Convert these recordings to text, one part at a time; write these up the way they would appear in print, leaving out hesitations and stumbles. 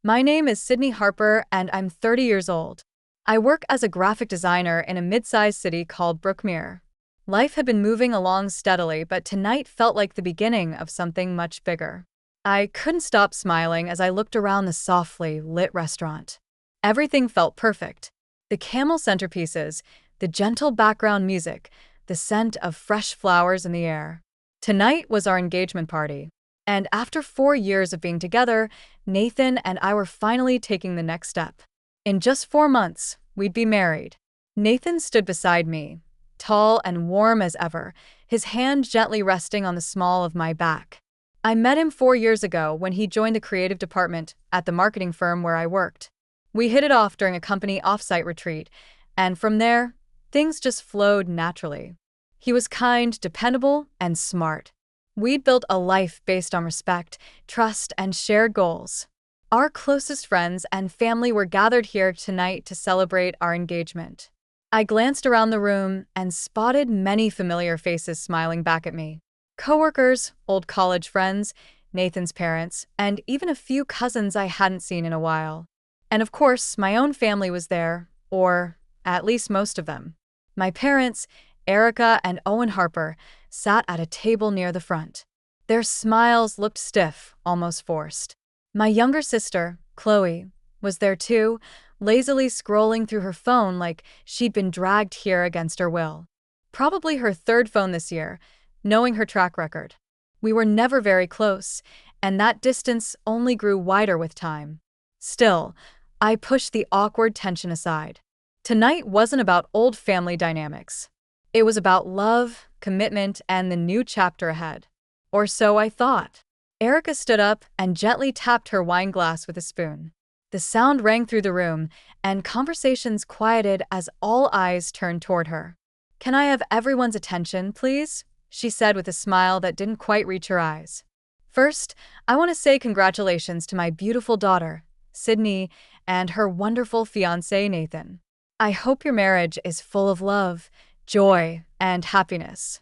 My name is Sydney Harper, and I'm 30 years old. I work as a graphic designer in a mid-sized city called Brookmere. Life had been moving along steadily, but tonight felt like the beginning of something much bigger. I couldn't stop smiling as I looked around the softly lit restaurant. Everything felt perfect. The camel centerpieces, the gentle background music, the scent of fresh flowers in the air. Tonight was our engagement party. And after 4 years of being together, Nathan and I were finally taking the next step. In just 4 months, we'd be married. Nathan stood beside me, tall and warm as ever, his hand gently resting on the small of my back. I met him 4 years ago when he joined the creative department at the marketing firm where I worked. We hit it off during a company offsite retreat, and from there, things just flowed naturally. He was kind, dependable, and smart. We'd built a life based on respect, trust, and shared goals. Our closest friends and family were gathered here tonight to celebrate our engagement. I glanced around the room and spotted many familiar faces smiling back at me. Coworkers, old college friends, Nathan's parents, and even a few cousins I hadn't seen in a while. And of course, my own family was there, or at least most of them. My parents, Erica and Owen Harper, sat at a table near the front. Their smiles looked stiff, almost forced. My younger sister, Chloe, was there too, lazily scrolling through her phone like she'd been dragged here against her will. Probably her third phone this year, knowing her track record. We were never very close, and that distance only grew wider with time. Still, I pushed the awkward tension aside. Tonight wasn't about old family dynamics. It was about love, commitment, and the new chapter ahead. Or so I thought. Erica stood up and gently tapped her wine glass with a spoon. The sound rang through the room, and conversations quieted as all eyes turned toward her. "Can I have everyone's attention, please?" she said with a smile that didn't quite reach her eyes. "First, I want to say congratulations to my beautiful daughter, Sydney, and her wonderful fiancé, Nathan. I hope your marriage is full of love, joy, and happiness."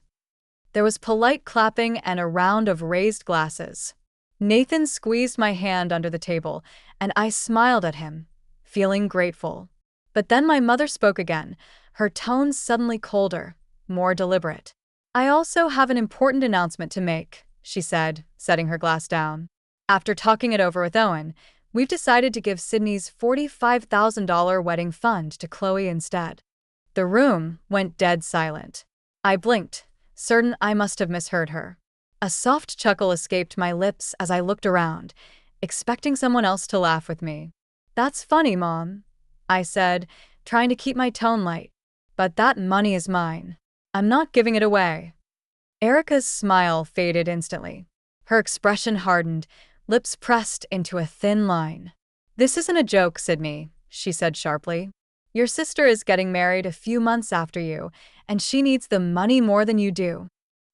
There was polite clapping and a round of raised glasses. Nathan squeezed my hand under the table, and I smiled at him, feeling grateful. But then my mother spoke again, her tone suddenly colder, more deliberate. "I also have an important announcement to make," she said, setting her glass down. "After talking it over with Owen, we've decided to give Sydney's $45,000 wedding fund to Chloe instead." The room went dead silent. I blinked, certain I must have misheard her. A soft chuckle escaped my lips as I looked around, expecting someone else to laugh with me. "That's funny, Mom," I said, trying to keep my tone light. "But that money is mine. I'm not giving it away." Erica's smile faded instantly. Her expression hardened, lips pressed into a thin line. "This isn't a joke, Sydney," she said sharply. "Your sister is getting married a few months after you, and she needs the money more than you do."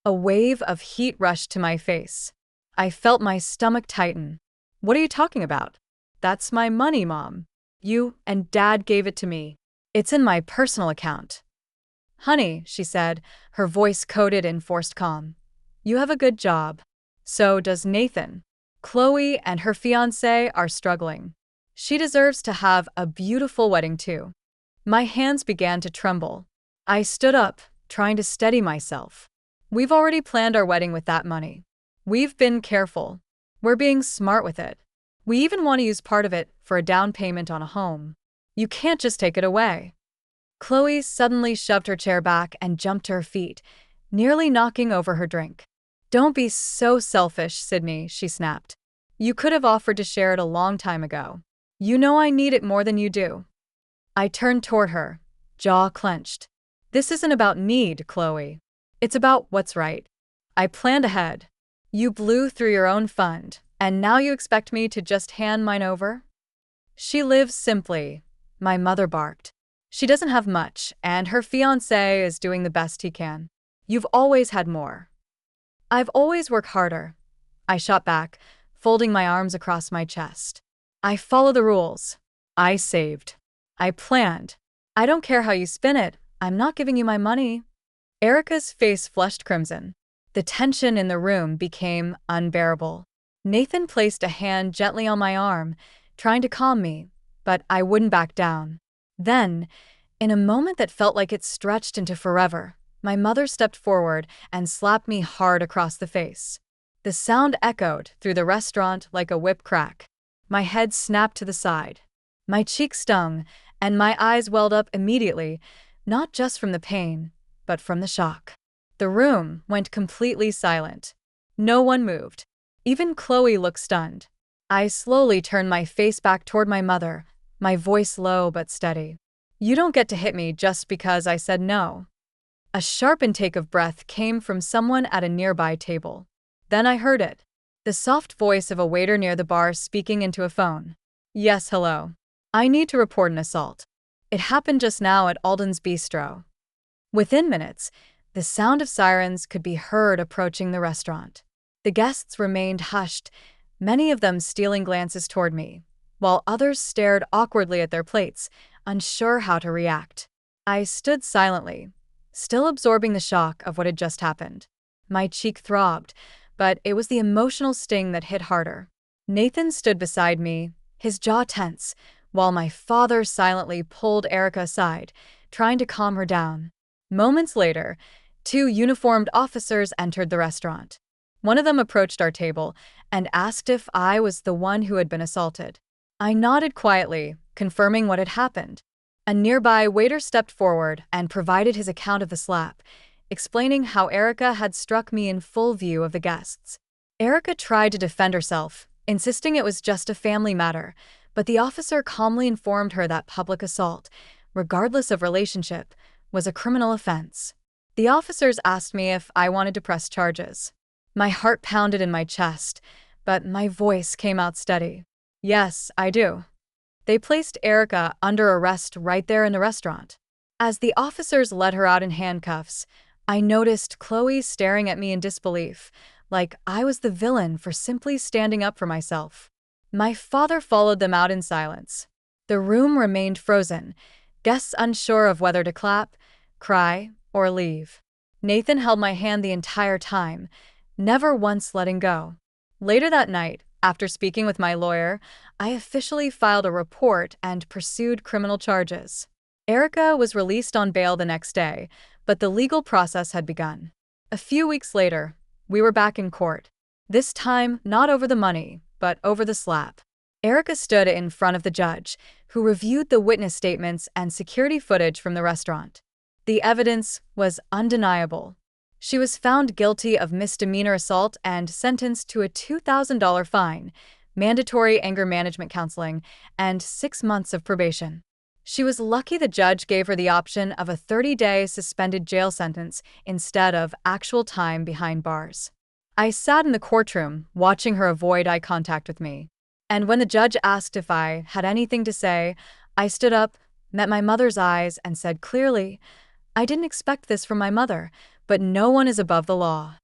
A wave of heat rushed to my face. I felt my stomach tighten. "What are you talking about?" "That's my money, Mom. You and Dad gave it to me. It's in my personal account." "Honey," she said, her voice coated in forced calm. "You have a good job. So does Nathan. Chloe and her fiancé are struggling. She deserves to have a beautiful wedding too." My hands began to tremble. I stood up, trying to steady myself. "We've already planned our wedding with that money. We've been careful. We're being smart with it. We even want to use part of it for a down payment on a home. You can't just take it away." Chloe suddenly shoved her chair back and jumped to her feet, nearly knocking over her drink. "Don't be so selfish, Sydney," she snapped. "You could have offered to share it a long time ago. You know I need it more than you do." I turned toward her, jaw clenched. "This isn't about need, Chloe. It's about what's right. I planned ahead. You blew through your own fund, and now you expect me to just hand mine over?" "She lives simply," my mother barked. "She doesn't have much, and her fiancé is doing the best he can. You've always had more." "I've always worked harder," I shot back, folding my arms across my chest. "I follow the rules. I saved. I planned. I don't care how you spin it, I'm not giving you my money." Erica's face flushed crimson. The tension in the room became unbearable. Nathan placed a hand gently on my arm, trying to calm me, but I wouldn't back down. Then, in a moment that felt like it stretched into forever, my mother stepped forward and slapped me hard across the face. The sound echoed through the restaurant like a whip crack. My head snapped to the side. My cheek stung, and my eyes welled up immediately, not just from the pain, but from the shock. The room went completely silent. No one moved. Even Chloe looked stunned. I slowly turned my face back toward my mother, my voice low but steady. "You don't get to hit me just because I said no." A sharp intake of breath came from someone at a nearby table. Then I heard it. The soft voice of a waiter near the bar speaking into a phone. "Yes, hello. I need to report an assault. It happened just now at Alden's Bistro." Within minutes, the sound of sirens could be heard approaching the restaurant. The guests remained hushed, many of them stealing glances toward me, while others stared awkwardly at their plates, unsure how to react. I stood silently, still absorbing the shock of what had just happened. My cheek throbbed, but it was the emotional sting that hit harder. Nathan stood beside me, his jaw tense, while my father silently pulled Erica aside, trying to calm her down. Moments later, two uniformed officers entered the restaurant. One of them approached our table and asked if I was the one who had been assaulted. I nodded quietly, confirming what had happened. A nearby waiter stepped forward and provided his account of the slap, explaining how Erica had struck me in full view of the guests. Erica tried to defend herself, insisting it was just a family matter, but the officer calmly informed her that public assault, regardless of relationship, was a criminal offense. The officers asked me if I wanted to press charges. My heart pounded in my chest, but my voice came out steady. "Yes, I do." They placed Erica under arrest right there in the restaurant. As the officers led her out in handcuffs, I noticed Chloe staring at me in disbelief, like I was the villain for simply standing up for myself. My father followed them out in silence. The room remained frozen, guests unsure of whether to clap, cry, or leave. Nathan held my hand the entire time, never once letting go. Later that night, after speaking with my lawyer, I officially filed a report and pursued criminal charges. Erica was released on bail the next day, but the legal process had begun. A few weeks later, we were back in court. This time, not over the money, but over the slap. Erica stood in front of the judge, who reviewed the witness statements and security footage from the restaurant. The evidence was undeniable. She was found guilty of misdemeanor assault and sentenced to a $2,000 fine, mandatory anger management counseling, and 6 months of probation. She was lucky the judge gave her the option of a 30-day suspended jail sentence instead of actual time behind bars. I sat in the courtroom, watching her avoid eye contact with me. And when the judge asked if I had anything to say, I stood up, met my mother's eyes, and said clearly, "I didn't expect this from my mother, but no one is above the law."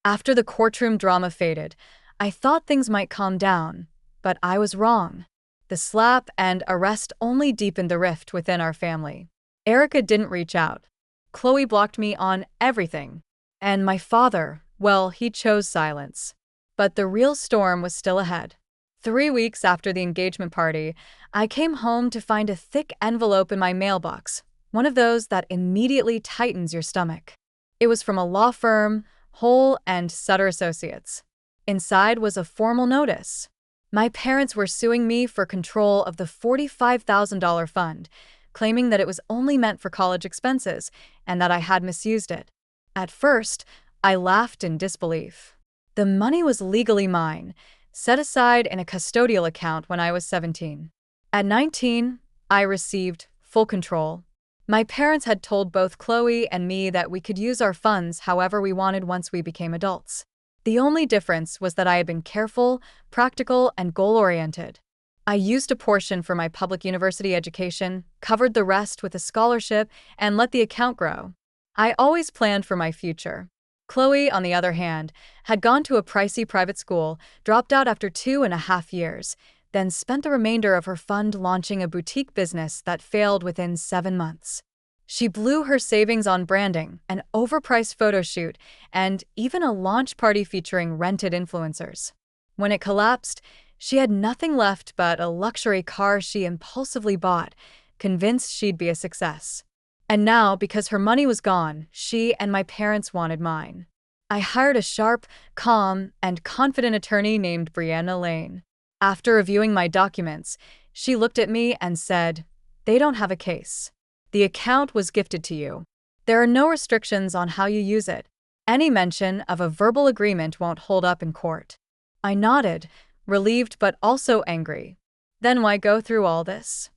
After the courtroom drama faded, I thought things might calm down, but I was wrong. The slap and arrest only deepened the rift within our family. Erica didn't reach out. Chloe blocked me on everything. And my father, well, he chose silence. But the real storm was still ahead. 3 weeks after the engagement party, I came home to find a thick envelope in my mailbox, one of those that immediately tightens your stomach. It was from a law firm, Hole and Sutter Associates. Inside was a formal notice. My parents were suing me for control of the $45,000 fund, claiming that it was only meant for college expenses and that I had misused it. At first, I laughed in disbelief. The money was legally mine, set aside in a custodial account when I was 17. At 19, I received full control. My parents had told both Chloe and me that we could use our funds however we wanted once we became adults. The only difference was that I had been careful, practical, and goal-oriented. I used a portion for my public university education, covered the rest with a scholarship, and let the account grow. I always planned for my future. Chloe, on the other hand, had gone to a pricey private school, dropped out after 2.5 years, then spent the remainder of her fund launching a boutique business that failed within 7 months. She blew her savings on branding, an overpriced photo shoot, and even a launch party featuring rented influencers. When it collapsed, She had nothing left but a luxury car she impulsively bought, convinced she'd be a success. And now, because her money was gone, she and my parents wanted mine. I hired a sharp, calm, and confident attorney named Brianna Lane. After reviewing my documents, she looked at me and said, "They don't have a case. The account was gifted to you. There are no restrictions on how you use it. Any mention of a verbal agreement won't hold up in court." I nodded, relieved but also angry. "Then why go through all this?"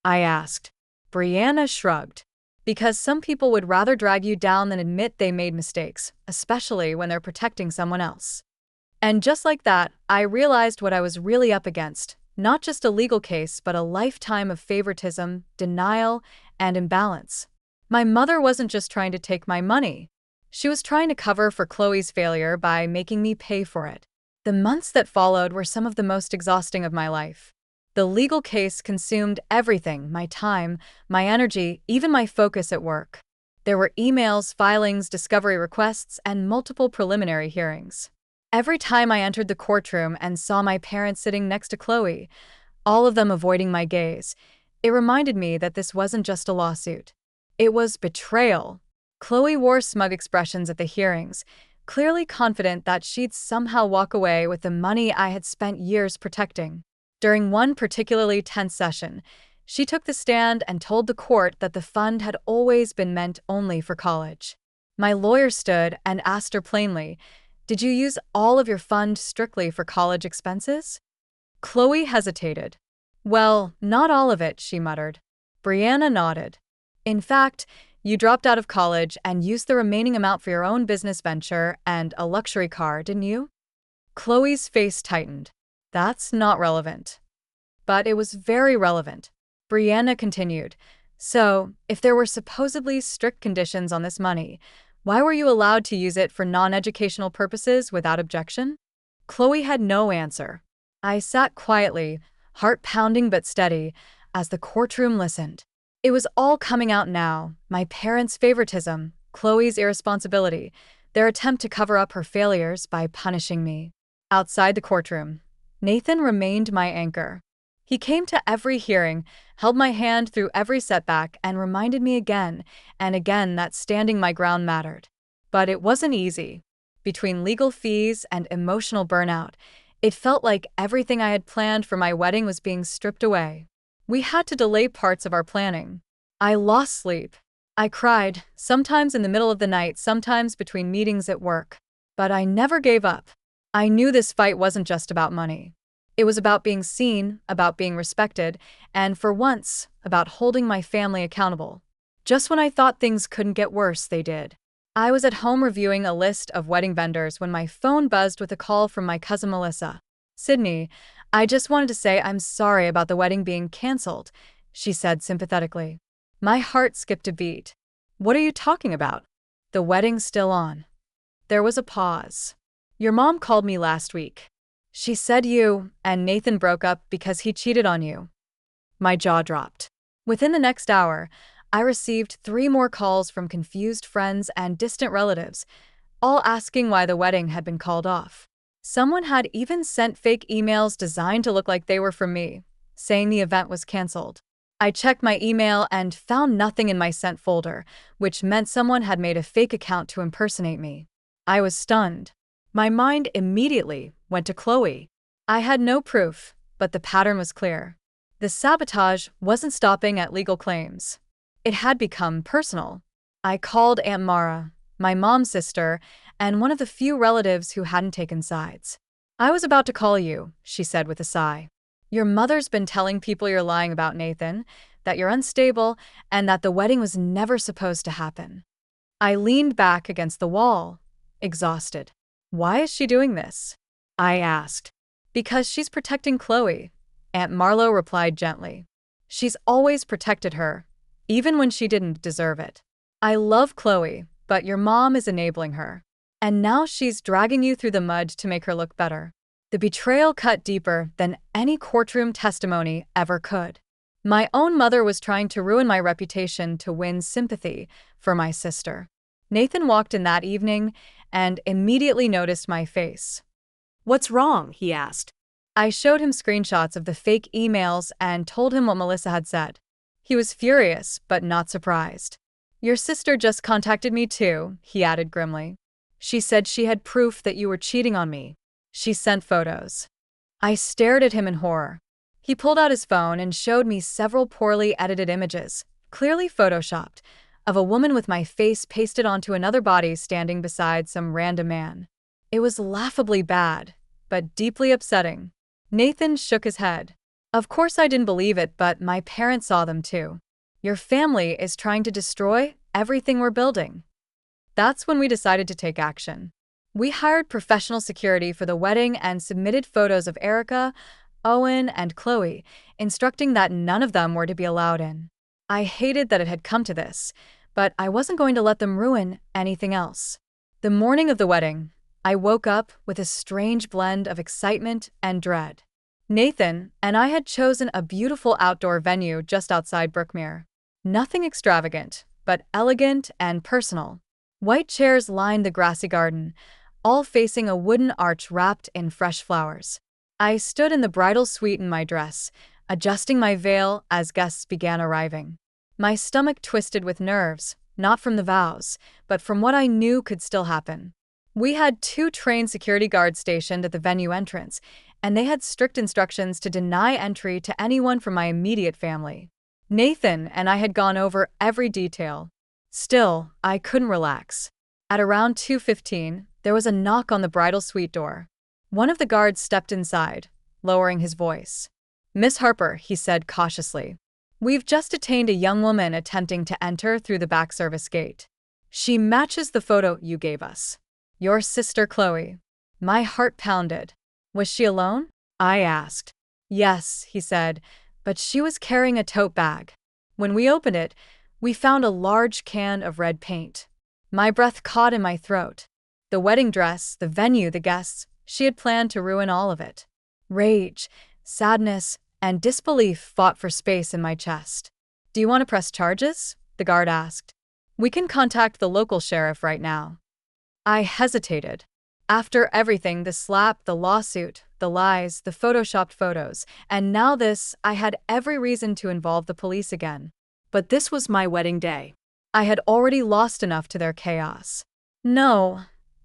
I asked. Brianna shrugged. "Because some people would rather drag you down than admit they made mistakes, especially when they're protecting someone else." And just like that, I realized what I was really up against. Not just a legal case, but a lifetime of favoritism, denial, and imbalance. My mother wasn't just trying to take my money. She was trying to cover for Chloe's failure by making me pay for it. The months that followed were some of the most exhausting of my life. The legal case consumed everything: my time, my energy, even my focus at work. There were emails, filings, discovery requests, and multiple preliminary hearings. Every time I entered the courtroom and saw my parents sitting next to Chloe, all of them avoiding my gaze, it reminded me that this wasn't just a lawsuit. It was betrayal. Chloe wore smug expressions at the hearings, clearly confident that she'd somehow walk away with the money I had spent years protecting. During one particularly tense session, she took the stand and told the court that the fund had always been meant only for college. My lawyer stood and asked her plainly, "Did you use all of your fund strictly for college expenses?" Chloe hesitated. "Well, not all of it," she muttered. Brianna nodded. "In fact, you dropped out of college and used the remaining amount for your own business venture and a luxury car, didn't you?" Chloe's face tightened. "That's not relevant." But it was very relevant. Brianna continued, "So, if there were supposedly strict conditions on this money, why were you allowed to use it for non-educational purposes without objection?" Chloe had no answer. I sat quietly, heart pounding but steady, as the courtroom listened. It was all coming out now: my parents' favoritism, Chloe's irresponsibility, their attempt to cover up her failures by punishing me. Outside the courtroom, Nathan remained my anchor. He came to every hearing, held my hand through every setback, and reminded me again and again that standing my ground mattered. But it wasn't easy. Between legal fees and emotional burnout, it felt like everything I had planned for my wedding was being stripped away. We had to delay parts of our planning. I lost sleep. I cried, sometimes in the middle of the night, sometimes between meetings at work. But I never gave up. I knew this fight wasn't just about money. It was about being seen, about being respected, and for once, about holding my family accountable. Just when I thought things couldn't get worse, they did. I was at home reviewing a list of wedding vendors when my phone buzzed with a call from my cousin Melissa. "Sydney, I just wanted to say I'm sorry about the wedding being canceled," she said sympathetically. My heart skipped a beat. "What are you talking about? The wedding's still on." There was a pause. "Your mom called me last week. She said you and Nathan broke up because he cheated on you." My jaw dropped. Within the next hour, I received 3 more calls from confused friends and distant relatives, all asking why the wedding had been called off. Someone had even sent fake emails designed to look like they were from me, saying the event was canceled. I checked my email and found nothing in my sent folder, which meant someone had made a fake account to impersonate me. I was stunned. My mind immediately went to Chloe. I had no proof, but the pattern was clear. The sabotage wasn't stopping at legal claims. It had become personal. I called Aunt Mara, my mom's sister, and one of the few relatives who hadn't taken sides. "I was about to call you," she said with a sigh. "Your mother's been telling people you're lying about Nathan, that you're unstable, and that the wedding was never supposed to happen." I leaned back against the wall, exhausted. "Why is she doing this?" I asked. "Because she's protecting Chloe," Aunt Marlowe replied gently. "She's always protected her, even when she didn't deserve it. I love Chloe, but your mom is enabling her. And now she's dragging you through the mud to make her look better." The betrayal cut deeper than any courtroom testimony ever could. My own mother was trying to ruin my reputation to win sympathy for my sister. Nathan walked in that evening and immediately noticed my face. "What's wrong?" he asked. I showed him screenshots of the fake emails and told him what Melissa had said. He was furious, but not surprised. Your sister just contacted me too, he added grimly. She said she had proof that you were cheating on me. She sent photos. I stared at him in horror. He pulled out his phone and showed me several poorly edited images, clearly photoshopped, of a woman with my face pasted onto another body standing beside some random man. It was laughably bad, but deeply upsetting. Nathan shook his head. Of course I didn't believe it, but my parents saw them too. Your family is trying to destroy everything we're building. That's when we decided to take action. We hired professional security for the wedding and submitted photos of Erica, Owen, and Chloe, instructing that none of them were to be allowed in. I hated that it had come to this, but I wasn't going to let them ruin anything else. The morning of the wedding, I woke up with a strange blend of excitement and dread. Nathan and I had chosen a beautiful outdoor venue just outside Brookmere. Nothing extravagant, but elegant and personal. White chairs lined the grassy garden, all facing a wooden arch wrapped in fresh flowers. I stood in the bridal suite in my dress, adjusting my veil as guests began arriving. My stomach twisted with nerves, not from the vows, but from what I knew could still happen. We had 2 trained security guards stationed at the venue entrance, and they had strict instructions to deny entry to anyone from my immediate family. Nathan and I had gone over every detail. Still, I couldn't relax. At around 2:15, there was a knock on the bridal suite door. One of the guards stepped inside, lowering his voice. Miss Harper, he said cautiously. We've just detained a young woman attempting to enter through the back service gate. She matches the photo you gave us. Your sister Chloe. My heart pounded. Was she alone? I asked. Yes, he said, but she was carrying a tote bag. When we opened it, we found a large can of red paint. My breath caught in my throat. The wedding dress, the venue, the guests, she had planned to ruin all of it. Rage, sadness, and disbelief fought for space in my chest. Do you want to press charges? The guard asked. We can contact the local sheriff right now. I hesitated. After everything, the slap, the lawsuit, the lies, the photoshopped photos, and now this, I had every reason to involve the police again. But this was my wedding day. I had already lost enough to their chaos. No,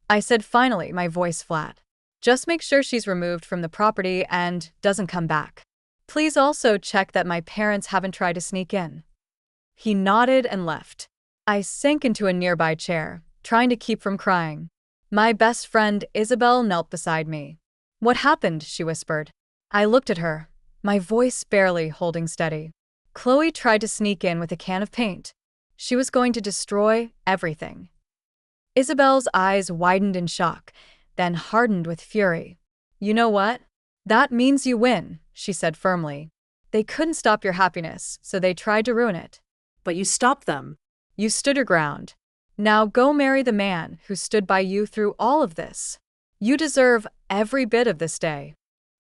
I said finally, my voice flat. Just make sure she's removed from the property and doesn't come back. Please also check that my parents haven't tried to sneak in. He nodded and left. I sank into a nearby chair, trying to keep from crying. My best friend Isabel knelt beside me. What happened? She whispered. I looked at her, my voice barely holding steady. Chloe tried to sneak in with a can of paint. She was going to destroy everything. Isabel's eyes widened in shock, then hardened with fury. You know what? That means you win, she said firmly. They couldn't stop your happiness, so they tried to ruin it. But you stopped them. You stood your ground. Now go marry the man who stood by you through all of this. You deserve every bit of this day.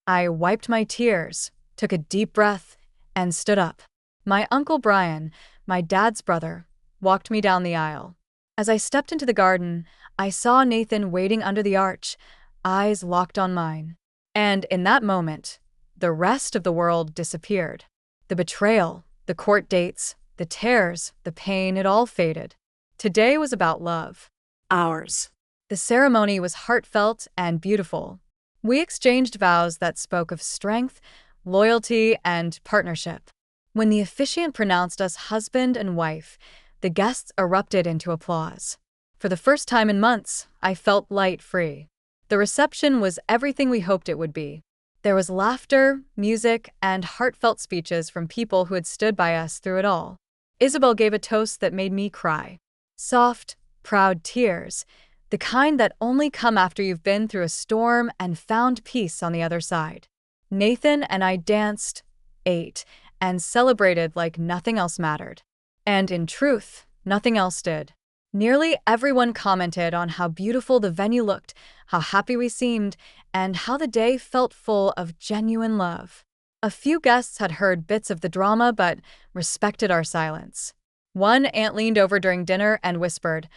I wiped my tears, took a deep breath, and stood up. My Uncle Brian, my dad's brother, walked me down the aisle. As I stepped into the garden, I saw Nathan waiting under the arch, eyes locked on mine. And in that moment, the rest of the world disappeared. The betrayal, the court dates, the tears, the pain, it all faded. Today was about love. Ours. The ceremony was heartfelt and beautiful. We exchanged vows that spoke of strength, loyalty, and partnership. When the officiant pronounced us husband and wife, the guests erupted into applause. For the first time in months, I felt light-free. The reception was everything we hoped it would be. There was laughter, music, and heartfelt speeches from people who had stood by us through it all. Isabel gave a toast that made me cry. Soft, proud tears, the kind that only come after you've been through a storm and found peace on the other side. Nathan and I danced, ate, and celebrated like nothing else mattered. And in truth, nothing else did. Nearly everyone commented on how beautiful the venue looked, how happy we seemed, and how the day felt full of genuine love. A few guests had heard bits of the drama but respected our silence. One aunt leaned over during dinner and whispered,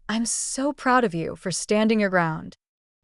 "I'm so proud of you for standing your ground."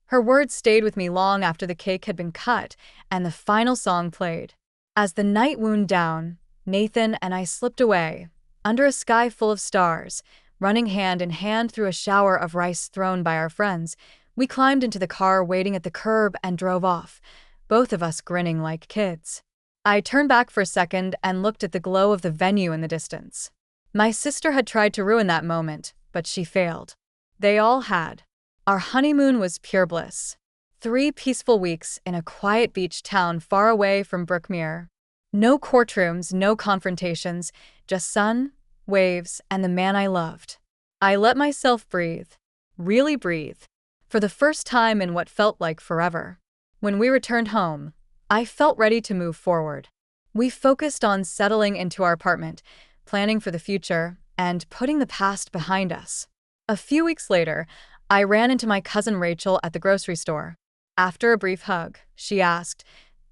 Her words stayed with me long after the cake had been cut and the final song played. As the night wound down, Nathan and I slipped away, under a sky full of stars, running hand in hand through a shower of rice thrown by our friends. We climbed into the car waiting at the curb and drove off, both of us grinning like kids. I turned back for a second and looked at the glow of the venue in the distance. My sister had tried to ruin that moment, but she failed. They all had. Our honeymoon was pure bliss. 3 peaceful weeks in a quiet beach town far away from Brookmere. No courtrooms, no confrontations, just sun, waves, and the man I loved. I let myself breathe. Really breathe. For the first time in what felt like forever. When we returned home, I felt ready to move forward. We focused on settling into our apartment, planning for the future, and putting the past behind us. A few weeks later, I ran into my cousin Rachel at the grocery store. After a brief hug, she asked,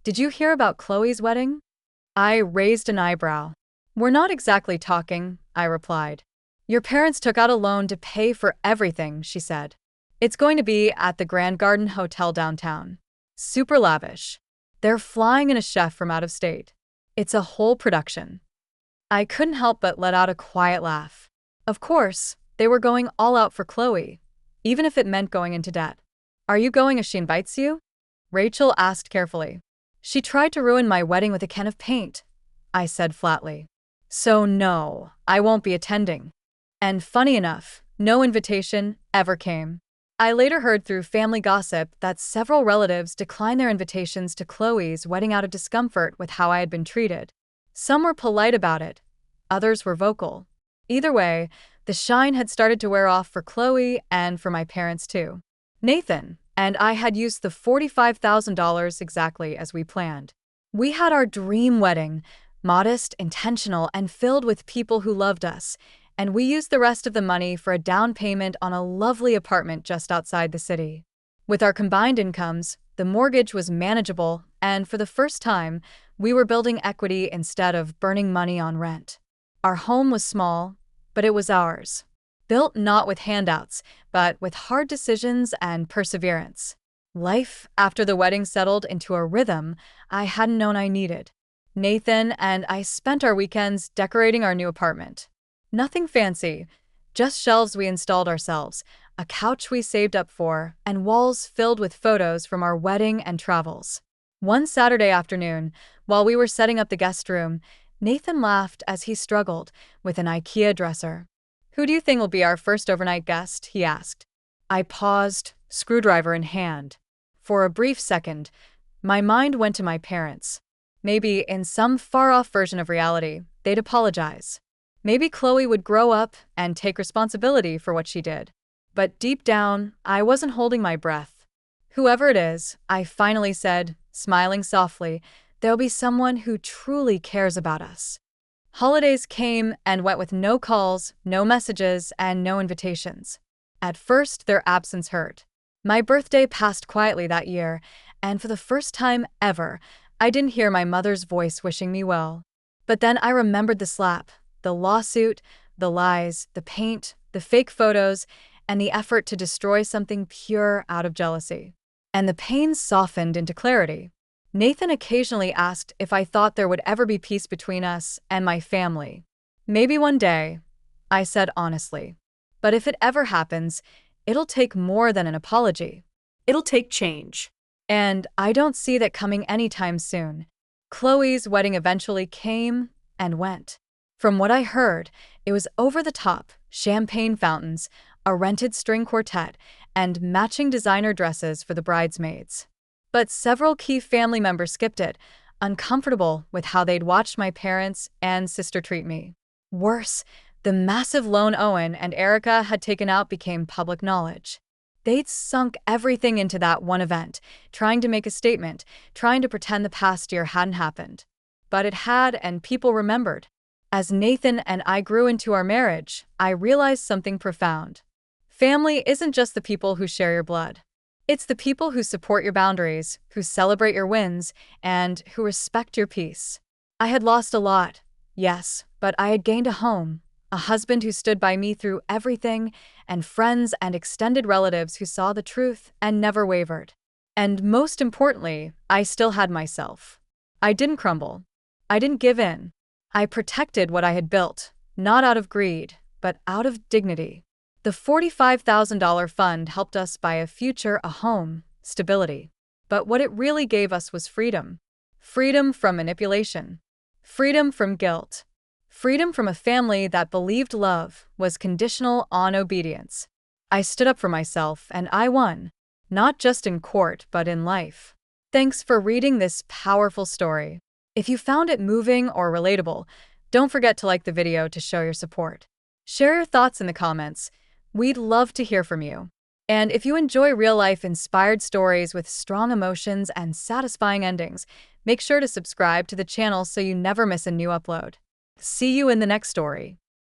"Did you hear about Chloe's wedding?" I raised an eyebrow. "We're not exactly talking," I replied. "Your parents took out a loan to pay for everything," she said. "It's going to be at the Grand Garden Hotel downtown. Super lavish. They're flying in a chef from out of state. It's a whole production." I couldn't help but let out a quiet laugh. Of course, they were going all out for Chloe, even if it meant going into debt. "Are you going if she invites you?" Rachel asked carefully. "She tried to ruin my wedding with a can of paint," I said flatly. "So no, I won't be attending." And funny enough, no invitation ever came. I later heard through family gossip that several relatives declined their invitations to Chloe's wedding out of discomfort with how I had been treated. Some were polite about it, others were vocal. Either way, the shine had started to wear off for Chloe and for my parents too. Nathan and I had used the $45,000 exactly as we planned. We had our dream wedding, modest, intentional, and filled with people who loved us, and we used the rest of the money for a down payment on a lovely apartment just outside the city. With our combined incomes, the mortgage was manageable, and for the first time, we were building equity instead of burning money on rent. Our home was small, but it was ours. Built not with handouts, but with hard decisions and perseverance. Life, after the wedding, settled into a rhythm I hadn't known I needed. Nathan and I spent our weekends decorating our new apartment. Nothing fancy, just shelves we installed ourselves, a couch we saved up for, and walls filled with photos from our wedding and travels. One Saturday afternoon, while we were setting up the guest room, Nathan laughed as he struggled with an IKEA dresser. "Who do you think will be our first overnight guest?" he asked. I paused, screwdriver in hand. For a brief second, my mind went to my parents. Maybe in some far-off version of reality, they'd apologize. Maybe Chloe would grow up and take responsibility for what she did. But deep down, I wasn't holding my breath. "Whoever it is," I finally said, smiling softly, "there'll be someone who truly cares about us." Holidays came and went with no calls, no messages, and no invitations. At first, their absence hurt. My birthday passed quietly that year, and for the first time ever, I didn't hear my mother's voice wishing me well. But then I remembered the slap, the lawsuit, the lies, the paint, the fake photos, and the effort to destroy something pure out of jealousy. And the pain softened into clarity. Nathan occasionally asked if I thought there would ever be peace between us and my family. "Maybe one day," I said honestly. "But if it ever happens, it'll take more than an apology. It'll take change." And I don't see that coming anytime soon. Chloe's wedding eventually came and went. From what I heard, it was over the top, champagne fountains, a rented string quartet, and matching designer dresses for the bridesmaids. But several key family members skipped it, uncomfortable with how they'd watched my parents and sister treat me. Worse, the massive loan Owen and Erica had taken out became public knowledge. They'd sunk everything into that one event, trying to make a statement, trying to pretend the past year hadn't happened. But it had, and people remembered. As Nathan and I grew into our marriage, I realized something profound. Family isn't just the people who share your blood. It's the people who support your boundaries, who celebrate your wins, and who respect your peace. I had lost a lot, yes, but I had gained a home, a husband who stood by me through everything, and friends and extended relatives who saw the truth and never wavered. And most importantly, I still had myself. I didn't crumble. I didn't give in. I protected what I had built, not out of greed, but out of dignity. The $45,000 fund helped us buy a future, a home, stability. But what it really gave us was freedom. Freedom from manipulation. Freedom from guilt. Freedom from a family that believed love was conditional on obedience. I stood up for myself and I won, not just in court but in life. Thanks for reading this powerful story. If you found it moving or relatable, don't forget to like the video to show your support. Share your thoughts in the comments. We'd love to hear from you. And if you enjoy real-life inspired stories with strong emotions and satisfying endings, make sure to subscribe to the channel so you never miss a new upload. See you in the next story.